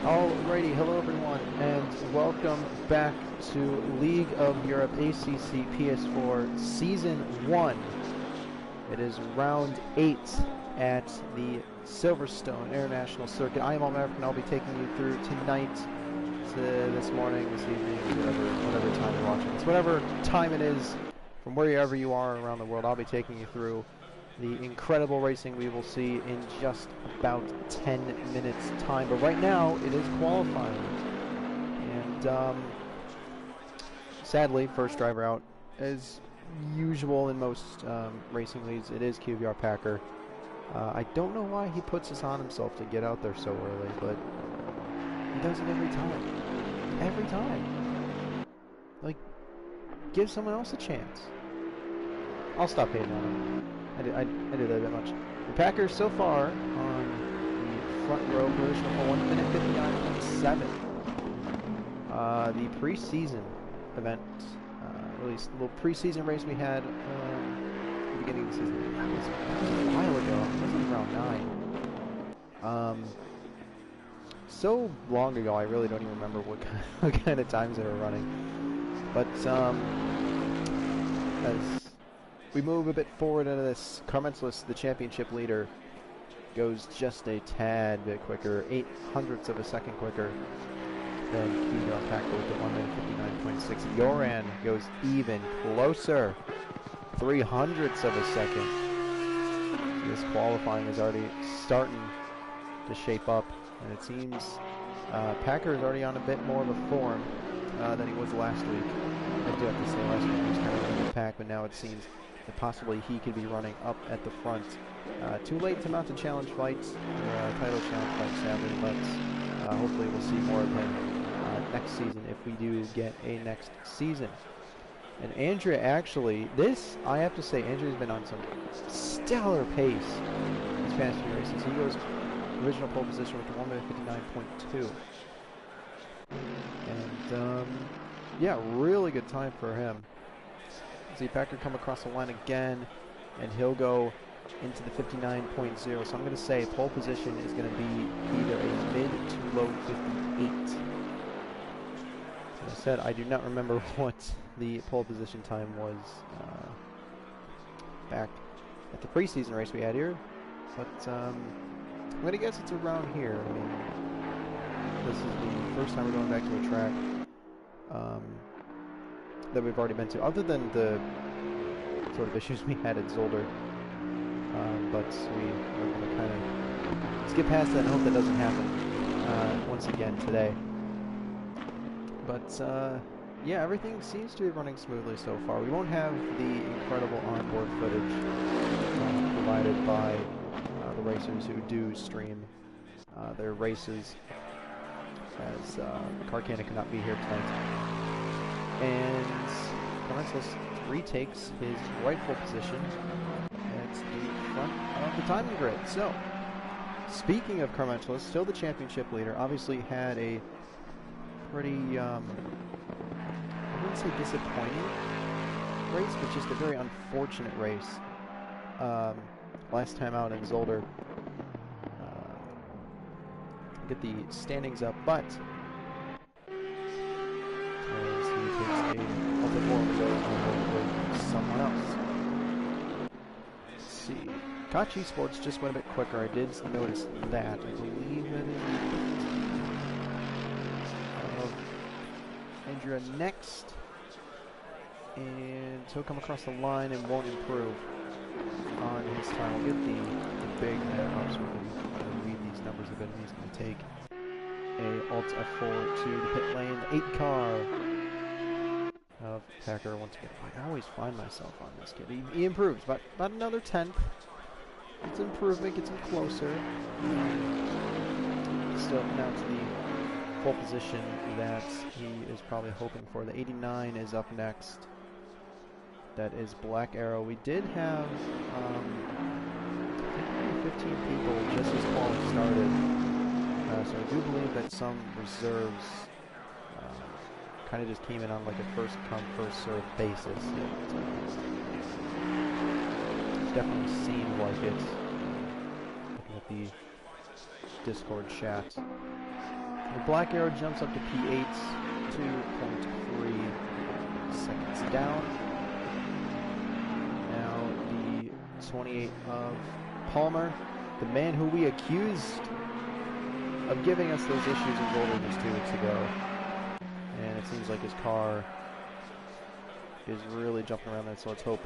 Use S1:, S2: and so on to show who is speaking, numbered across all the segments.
S1: Alrighty, hello everyone, and welcome back to League of Europe ACC PS4 Season 1. It is round 8 at the Silverstone International Circuit. I am All-American, and I'll be taking you through tonight, this morning, this evening, whatever time you're watching this. Whatever time it is, from wherever you are around the world, I'll be taking you through the incredible racing we will see in just about 10 minutes time. But right now, it is qualifying. And sadly, first driver out, as usual in most racing leagues, it is QVR Packer. I don't know why he puts this on himself to get out there so early, but he does it every time. Every time. Like, give someone else a chance. I'll stop hating on him. I do that a bit much. The Packers so far on the front row position for 1 minute 59.7. The preseason event, at least the little preseason race we had at the beginning of the season. That was a while ago. It wasn't around 9. So long ago, I really don't even remember what kind of times they were running. But as we move a bit forward into this, Carmentless, the championship leader, goes just a tad bit quicker, 0.08 of a second quicker than QVR Packer with the 1 minute 59.6. Yoran goes even closer, 0.03 of a second. So this qualifying is already starting to shape up, and it seems Packer is already on a bit more of a form than he was last week. I do have to say last week he was kind of in the pack, but now it seems that possibly he could be running up at the front. Too late to mount a challenge fight, or title challenge fight, sadly, but hopefully we'll see more of him next season if we do get a next season. And Andrea, actually, I have to say, Andrea's been on some stellar pace these past few races. He goes original pole position with the 1 minute 59.2. And, yeah, really good time for him. See Packer come across the line again, and he'll go into the 59.0. So I'm going to say pole position is going to be either a mid to low 58. As I said, I do not remember what the pole position time was back at the preseason race we had here, but I'm going to guess it's around here. I mean, this is the first time we're going back to a track that we've already been to, other than the sort of issues we had at Zolder. But we're going to kind of skip past that and hope that doesn't happen once again today. But yeah, everything seems to be running smoothly so far. We won't have the incredible onboard footage provided by the racers who do stream their races, as Carcana cannot be here tonight. And Carmentless retakes his rightful position at the front of the timing grid. So, speaking of Carmentless, still the championship leader, obviously had a pretty, I wouldn't say disappointing race, but just a very unfortunate race. Last time out in Zolder. Get the standings up, but as he takes a little bit more to go with someone else. Let's see. Kachi Sports just went a bit quicker. I did notice that. I believe that is Andrea next, and he'll come across the line and won't improve on his time. We'll get the big map up so we can read these numbers a bit. He's going to take a Alt F4 to the pit lane. The 8 car of Packer once again. I always find myself on this kid. He improves, but about another 10th. It's improvement, gets him closer. Still now to the pole position that he is probably hoping for. The 89 is up next. That is Black Arrow. We did have 15 people just as quality started. So I do believe that some reserves kind of just came in on like a first come, first served basis. It definitely seemed like it. Looking at the Discord chat. The Black Arrow jumps up to P8, 2.3 seconds down. Now the 28 of Palmer, the man who we accused of giving us those issues in Boulder just 2 weeks ago. And it seems like his car is really jumping around there, so let's hope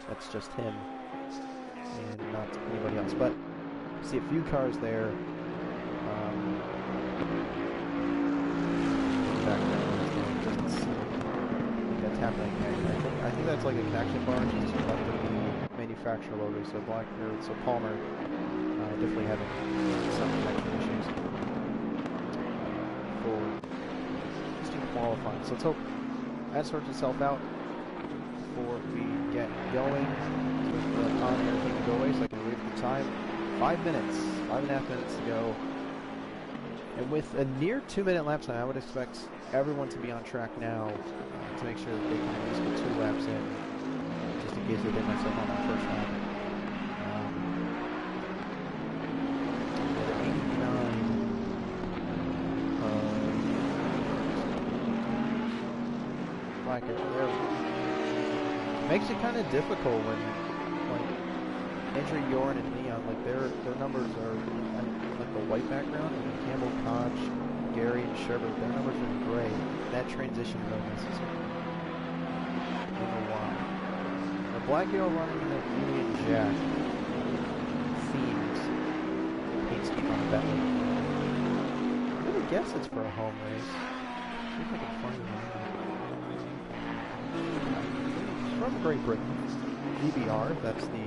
S1: that's just him and not anybody else. But see a few cars there. That's happening. I think that's like a connection bar just left of the manufacturer logo. So so Palmer definitely having some connection issues for just in qualifying. So let's hope that sorts itself out before we get going. So on everything to go away, so I can read the time. 5 minutes, 5.5 minutes to go. And with a near 2-minute lap time, I would expect everyone to be on track now to make sure that they can at least get 2 laps in, just in case they did myself on that first lap. 89. There. Makes it kind of difficult when, like, Andrew, Yoren, and Leon, like their numbers are like the white background, and Campbell, Koch, Gary, and Sherbert, their numbers are in gray. That transition is unnecessary. I don't know why. The Black Arrow running in the Union Jack themes paint scheme on the back. I'm gonna guess it's for a home race. See if I can find it. It's from Great Britain. DBR, that's the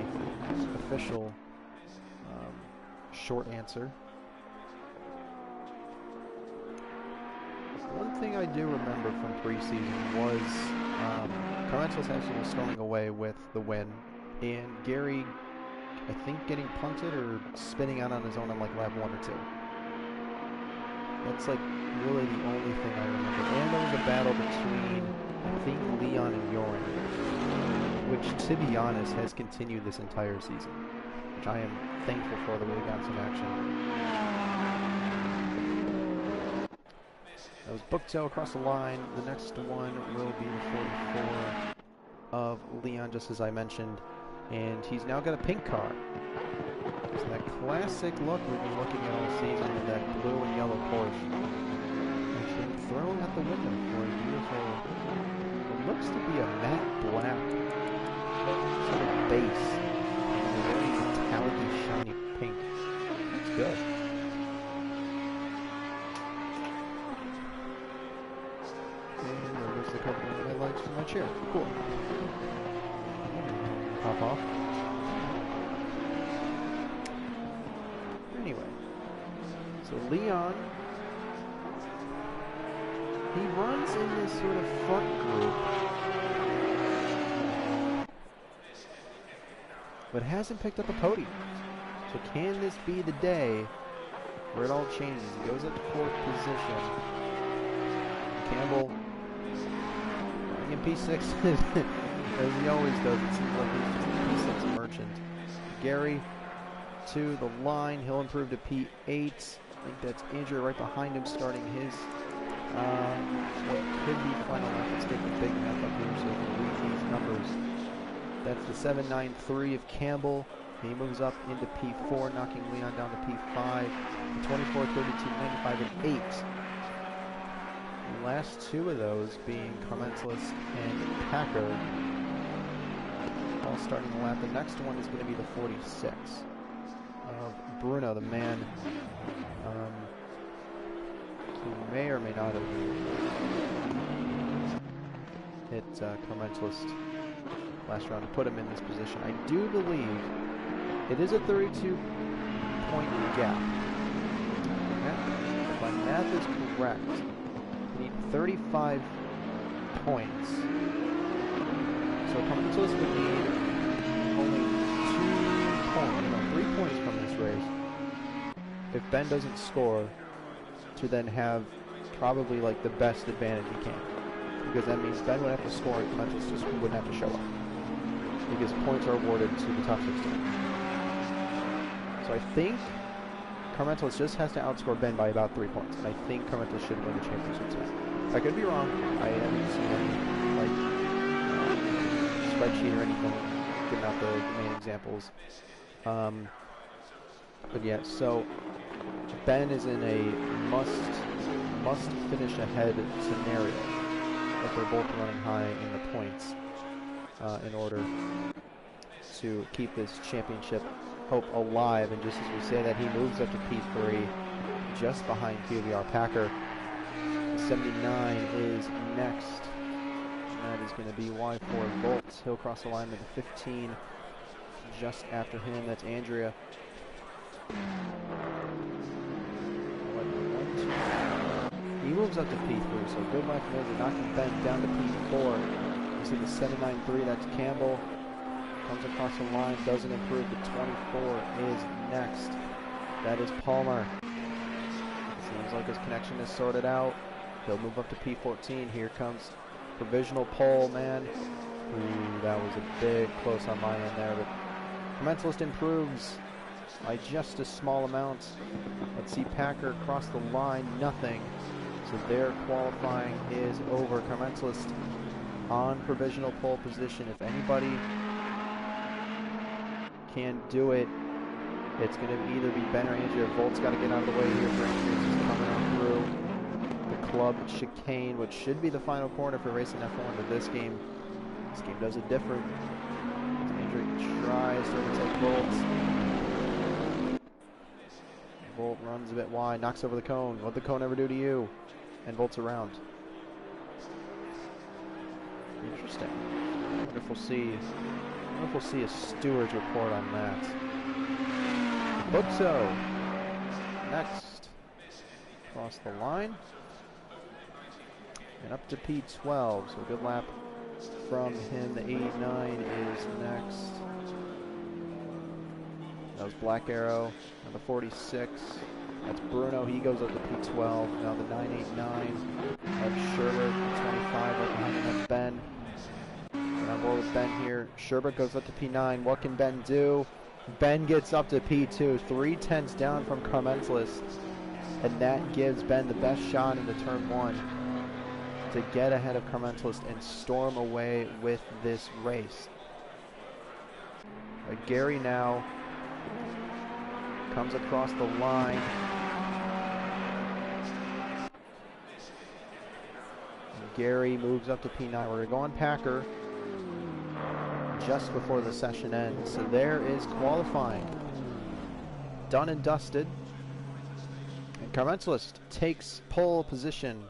S1: official short answer. One thing I do remember from preseason was Carmentos actually was storming away with the win, and Gary, I think, getting punted or spinning out on his own on like lap 1 or 2. That's like really the only thing I remember. And there was a battle between, I think, Leon and Yoren, which, to be honest, has continued this entire season, which I am thankful for, the way we got some action. That was Booktail across the line. The next one will be the 44 of Leon, just as I mentioned, and he's now got a pink car. It's that classic look we've been looking at all season, with that blue and yellow Porsche. It's been thrown out the window for a beautiful, it looks to be a matte black sort of base, and a very metallic and shiny pink. That's good. And there goes the cover of my legs from my chair. Cool. Pop off. Anyway, so Leon, he runs in this sort of front group, but hasn't picked up a podium. So can this be the day where it all changes? He goes up to 4th position. Campbell in P6, as he always does. It seems like he's just a P6 merchant. Gary to the line. He'll improve to P8. I think that's Andrew right behind him, starting his what could be final lap. Let's get the big map up here so we can read these numbers. That's the 7.93 of Campbell. He moves up into P4, knocking Leon down to P5. The 24, 32, 95, and 8. The last 2 of those being Carmentless and Packer, all starting the lap. The next one is going to be the 46 of Bruno, the man who may or may not have hit Carmentless last round to put him in this position. I do believe it is a 32-point gap. If my math is correct, you need 35 points. So Carmentless would need only 3 points from this race if Ben doesn't score, to then have probably like the best advantage he can. Because that means Ben would have to score and Carmentless just wouldn't have to show up, because points are awarded to the top 16. So I think Carmentos just has to outscore Ben by about 3 points, and I think Carmentos should win the championship tonight. I could be wrong. I haven't seen any spreadsheet or anything giving out the main examples. But yeah, so Ben is in a must finish ahead scenario if they're both running high in the points in order to keep this championship hope alive. And just as we say that, he moves up to P3 just behind QBR Packer. 79 is next. And that is going to be Y4 Volt. He'll cross the line with a 15 just after him. That's Andrea. He moves up to P3, so good luck there. Knocking Ben down to P4. You see the 793, that's Campbell. Comes across the line, doesn't improve. The 24 is next. That is Palmer. Seems like his connection is sorted out. He'll move up to P14. Here comes provisional pole, man. Ooh, that was a big close on my end there, but Commensalist improves by just a small amount. Let's see Packer cross the line, nothing. So their qualifying is over. Commensalist on provisional pole position. If anybody can do it, it's going to either be Ben or Andrea. Volt's got to get out of the way here for Andrea. Just coming on through the club chicane, which should be the final corner for racing F1, but this game does it different. Andrea tries to overtake Volt. Volt runs a bit wide, knocks over the cone. What'd the cone ever do to you? And Volt's around. Interesting. I wonder if we'll see a steward's report on that. Butso next. Across the line. And up to P12. So a good lap from him. The 89 is next. That was Black Arrow. And the 46. That's Bruno. He goes up to P12. Now the 989 of Sherbert. The 25 right behind him. That's Ben. And I'm board with Ben here. Sherbert goes up to P9. What can Ben do? Ben gets up to P2. 3/10 down from Commensalist. And that gives Ben the best shot into turn 1 to get ahead of Commensalist and storm away with this race. Gary now comes across the line. And Gary moves up to P9. We're going to go on Packer just before the session ends. So there is qualifying. Done and dusted. And Commensalist takes pole position.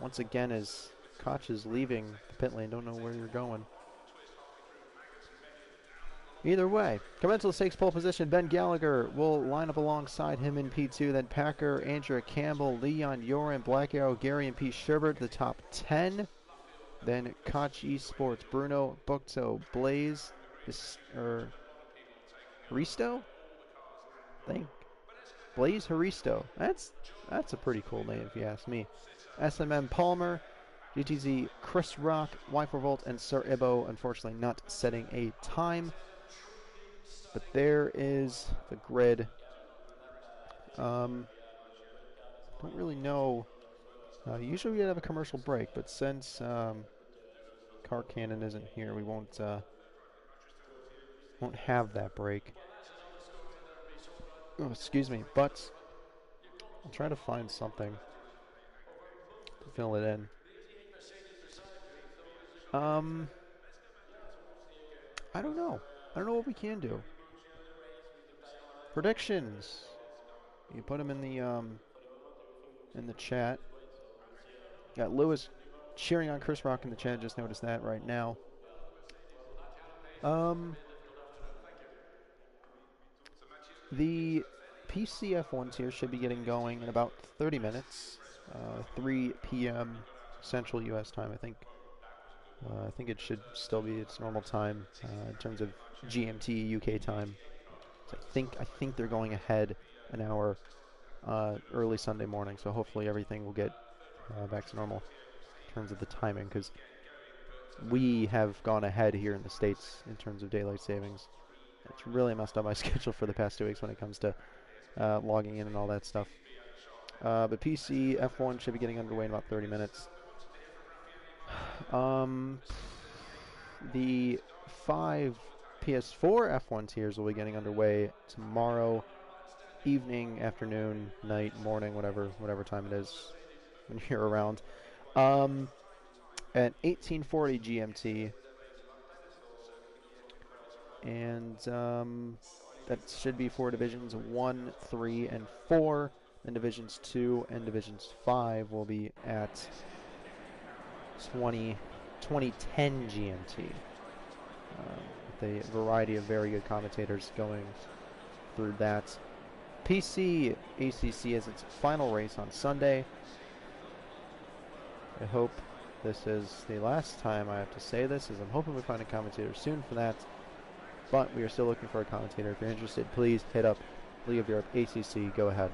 S1: Once again, as Koch is leaving the pit lane. Don't know where you're going. Either way, Commensalist takes pole position. Ben Gallagher will line up alongside him in P2. Then Packer, Andrea Campbell, Leon Yoren, Black Arrow, Gary, and P. Sherbert, the top 10. Then Koch Esports, Bruno, Bukto, Blaze, Haristo? I think. Blaze Haristo. That's a pretty cool name if you ask me. SMM Palmer, GTZ Chris Rock, Y4 Volt, and Sir Ibo, unfortunately not setting a time. But there is the grid. Don't really know. Usually we'd have a commercial break, but since Car Cannon isn't here, we won't have that break. Oh, excuse me, but I'll try to find something to fill it in. I don't know. I don't know what we can do. Predictions. You put them in the chat. Got Lewis cheering on Chris Rock in the chat. Just noticed that right now. The PCF1 tier should be getting going in about 30 minutes. 3 p.m. Central U.S. time, I think. I think it should still be its normal time in terms of GMT UK time. So I think they're going ahead an hour early Sunday morning. So hopefully everything will get back to normal in terms of the timing, because we have gone ahead here in the States in terms of daylight savings. It's really messed up my schedule for the past 2 weeks when it comes to logging in and all that stuff. But PC F1 should be getting underway in about 30 minutes. The 5 PS4 F1 tiers will be getting underway tomorrow evening, afternoon, night, morning, whatever time it is when you're around. At 1840 GMT. And that should be for Divisions 1, 3, and 4. Then Divisions 2 and Divisions 5 will be at 2010 GMT. With a variety of very good commentators going through that. PC ACC has its final race on Sunday. I hope this is the last time I have to say this, as I'm hoping we find a commentator soon for that. But we are still looking for a commentator. If you're interested, please hit up League of Europe ACC. Go ahead.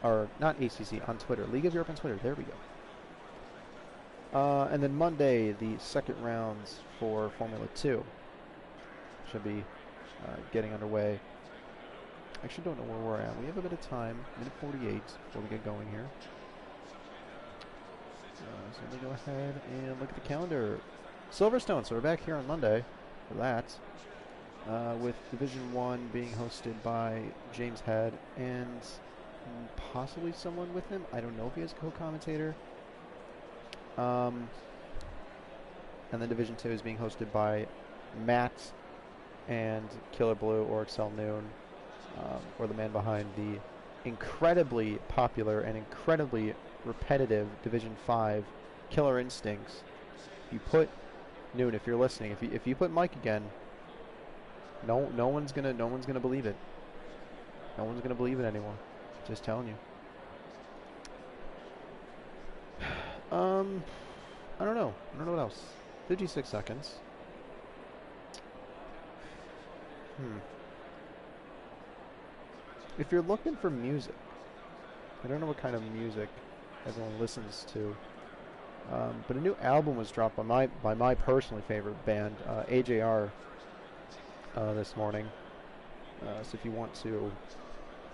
S1: Or not ACC, on Twitter. League of Europe on Twitter. There we go. And then Monday, the second rounds for Formula 2 should be getting underway. I actually don't know where we're at. We have a bit of time, minute 48, before we get going here. So let me go ahead and look at the calendar. Silverstone, so we're back here on Monday for that. With Division 1 being hosted by James Head and possibly someone with him. I don't know if he has a co-commentator. And then Division 2 is being hosted by Matt and Killer Blue or Excel Noon, or the man behind the incredibly popular and incredibly repetitive Division 5 Killer Instincts. If you put Noon, if you're listening, if you put Mike again, no one's gonna believe it. No one's gonna believe it anymore. Just telling you. I don't know what else. 56 seconds. If you're looking for music, I don't know what kind of music everyone listens to, but a new album was dropped by my personally favorite band, AJR, this morning. So if you want to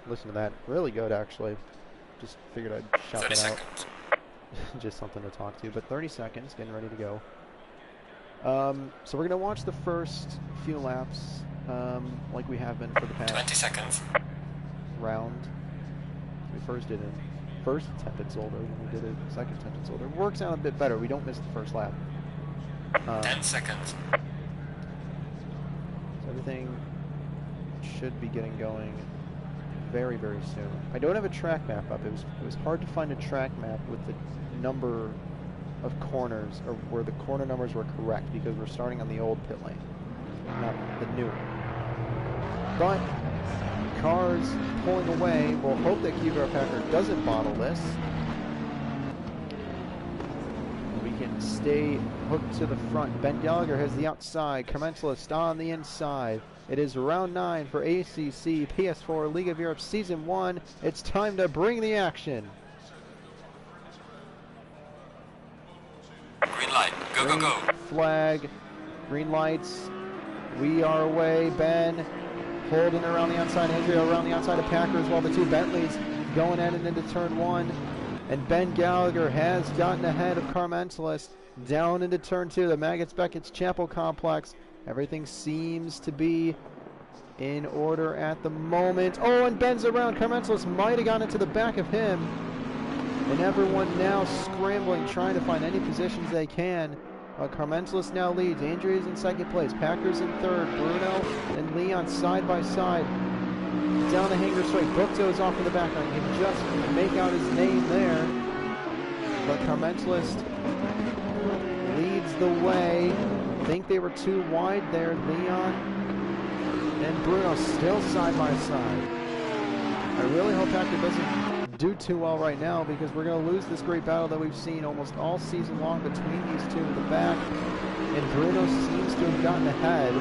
S1: listen to that, really good actually. Just figured I'd shout that out. Just something to talk to. But 30 seconds, getting ready to go. So we're gonna watch the first few laps, like we have been for the past
S2: 20 seconds.
S1: Round. We first did it first attempt at Zolder, then we did it second attempt at Zolder. It works out a bit better. We don't miss the first lap.
S2: 10 seconds.
S1: So everything should be getting going very, very soon. I don't have a track map up. It was hard to find a track map with the number of corners, or where the corner numbers were correct, because we're starting on the old pit lane, not the new one. But cars pulling away. We'll hope that Hubert Packard doesn't bottle this. We can stay hooked to the front. Ben Gallagher has the outside. Commensalist on the inside. It is round 9 for ACC PS4 League of Europe Season 1. It's time to bring the action.
S2: Green light. Go, go, go.
S1: Flag. Green lights. We are away. Ben Holden around the outside. Andrea around the outside of Packer as well. The two Bentleys going at it into turn 1. And Ben Gallagher has gotten ahead of Carmentalist down into turn 2. The Maggots-Beckett's Chapel Complex. Everything seems to be in order at the moment. Oh, and Ben's around. Carmentalist might have gotten into the back of him. And everyone now scrambling, trying to find any positions they can. Carmentalist now leads. Andrea's in second place. Packer's in third. Bruno and Leon side by side. Down the hanger straight. Bukto's off in the background. You can just make out his name there. But Carmentalist leads the way. I think they were too wide there. Leon and Bruno still side by side. I really hope Packer doesn't do too well right now, because we're going to lose this great battle that we've seen almost all season long between these two in the back. And Bruno seems to have gotten ahead.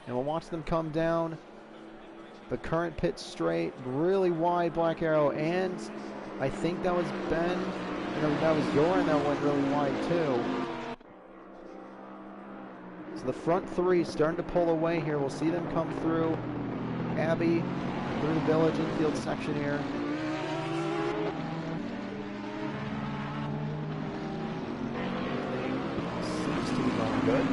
S1: And we'll watch them come down the current pit straight, really wide black arrow, and I think that was Ben, that was Joran that went really wide too. So the front three starting to pull away here. We'll see them come through Abbey through the village infield section here. Seems to be going good.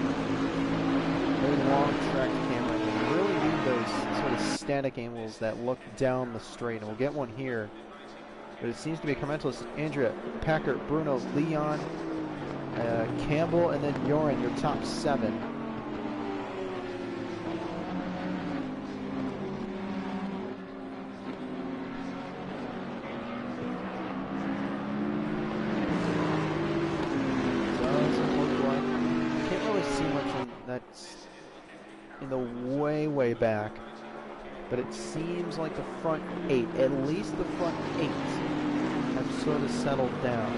S1: Very long track camera. We really need those sort of static angles that look down the straight, and we'll get one here. But it seems to be a commentalist. Andrea, Packer, Bruno, Leon, Campbell, and then Joran, your top 7. Doesn't look like... Can't really see much in that's in the way back. But it seems like the front 8, at least the front 8, have sort of settled down.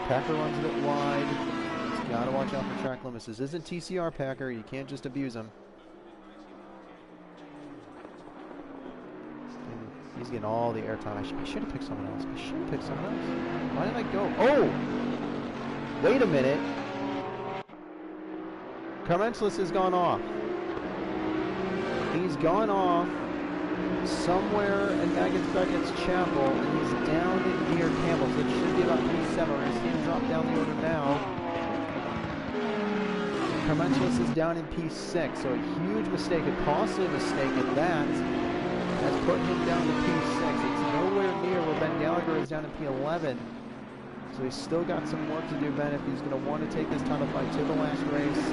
S1: Packer runs a bit wide. He's got to watch out for track limits. This isn't TCR, Packer. You can't just abuse him. And he's getting all the airtime. I should have picked someone else. Why did I go? Oh! Wait a minute. Commenceless has gone off. He's gone off somewhere in Beckett's Chapel, and he's down near Campbell, so it should be about P7. We're going to see him drop down the order now. Carmentulis is down in P6, so a huge mistake, a costly mistake at that, has put him down to P6. It's nowhere near where Ben Gallagher is down in P11, so he's still got some work to do, Ben, if he's going to want to take this title fight to the last race.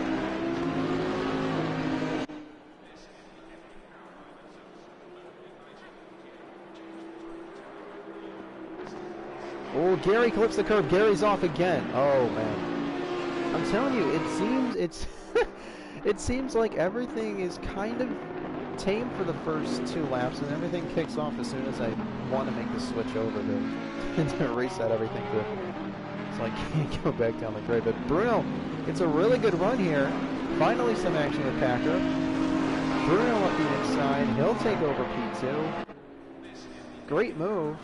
S1: Oh, Gary clips the curb. Gary's off again. Oh man, I'm telling you, it seems like everything is kind of tame for the first 2 laps, and everything kicks off as soon as I want to make the switch over to reset everything so I can't go back down the grid. But Bruno, it's a really good run here. Finally, some action with Packer. Bruno up the inside. He'll take over P2. Great move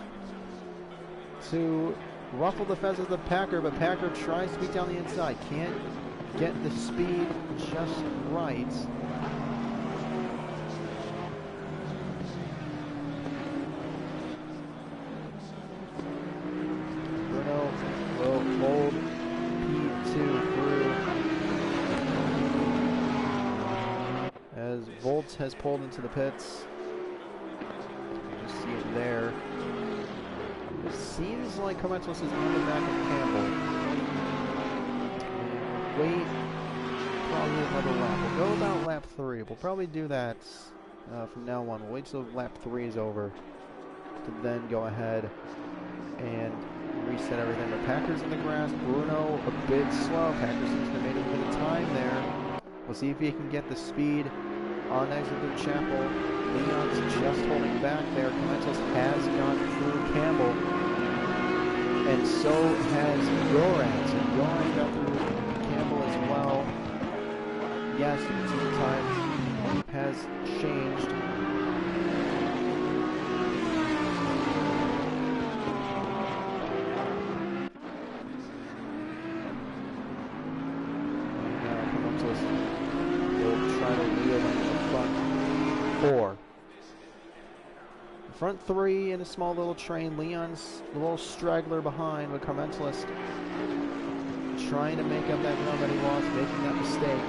S1: to ruffle the feathers of the Packer, but Packer tries to beat down the inside. Can't get the speed just right. Bruno will hold P2 through as Volt has pulled into the pits. You can just see it there. It seems like Comentless is on the back of Campbell. And wait probably another lap. We'll go about lap 3. We'll probably do that from now on. We'll wait till lap 3 is over to then go ahead and reset everything. The Packers in the grass. Bruno a bit slow. Packers seems to have made a bit of time there. We'll see if he can get the speed on exit of Chapel. Leon's just holding back there. Comentos has gone through Campbell, and so has Joran. So Joran got through Campbell as well. Yes, you can see the time has changed. Will try to wheel into the front 4. The front 3 in a small little train. Leon's a little straggler behind, with Carmentalist trying to make up that ground that he lost, making that mistake.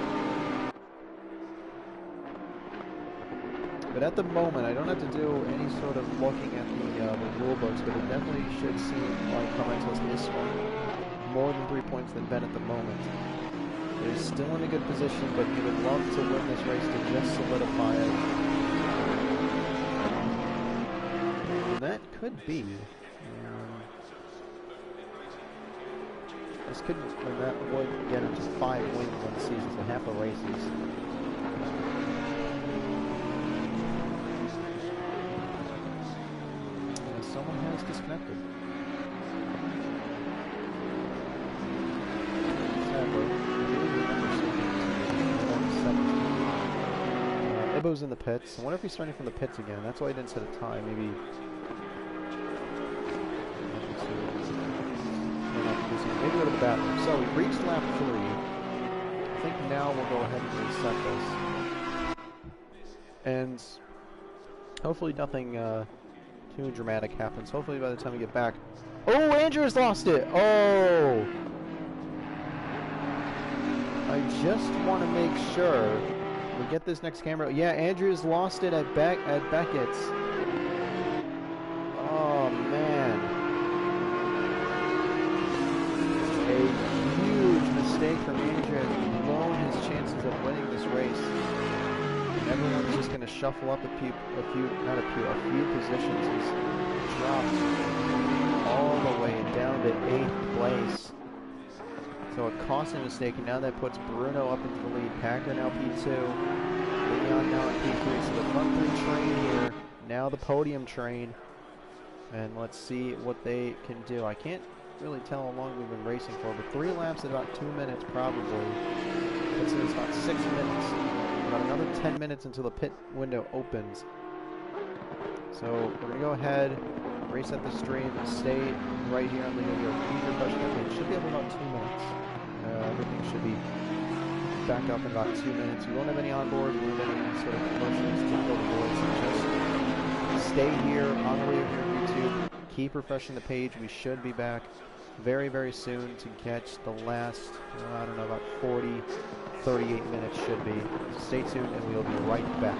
S1: But at the moment, I don't have to do any sort of looking at the rule books, but it definitely should seem like Carmentalist is scoring more than 3 points than Ben at the moment. He's still in a good position, but he would love to win this race to just solidify it. And that could be. This could, and that would get him to 5 wins on the season, so half the races. And someone has disconnected. Ibo's in the pits. I wonder if he's starting from the pits again. That's why he didn't set a time. Maybe go to the bathroom. So we reached lap 3. I think now we'll go ahead and reset this. And hopefully nothing too dramatic happens. Hopefully by the time we get back... Oh, Andrew's lost it! Oh! I just want to make sure we get this next camera. Yeah, Andrew's lost it at Beckett's. Oh, man. A huge mistake from Andrew has blown his chances of winning this race. Everyone's just going to shuffle up a few positions. He's dropped all the way down to 8th place. So a costly mistake, and now that puts Bruno up into the lead. Packer now P2. Leon now at P3. So the front three train here. Now the podium train. And let's see what they can do. I can't really tell how long we've been racing for, but 3 laps at about 2 minutes probably. It's about 6 minutes. About another 10 minutes until the pit window opens. So we're going to go ahead, race at the stream, stay right here on the video. Keep your question up. It should be up about 2 minutes. Everything should be back up in about 2 minutes. We won't have any onboard, we won't have any sort of commercials to fill the voids. So just stay here on the radio here on YouTube. Keep refreshing the page. We should be back very, very soon to catch the last, I don't know, about 40, 38 minutes should be. Stay tuned and we'll be right back.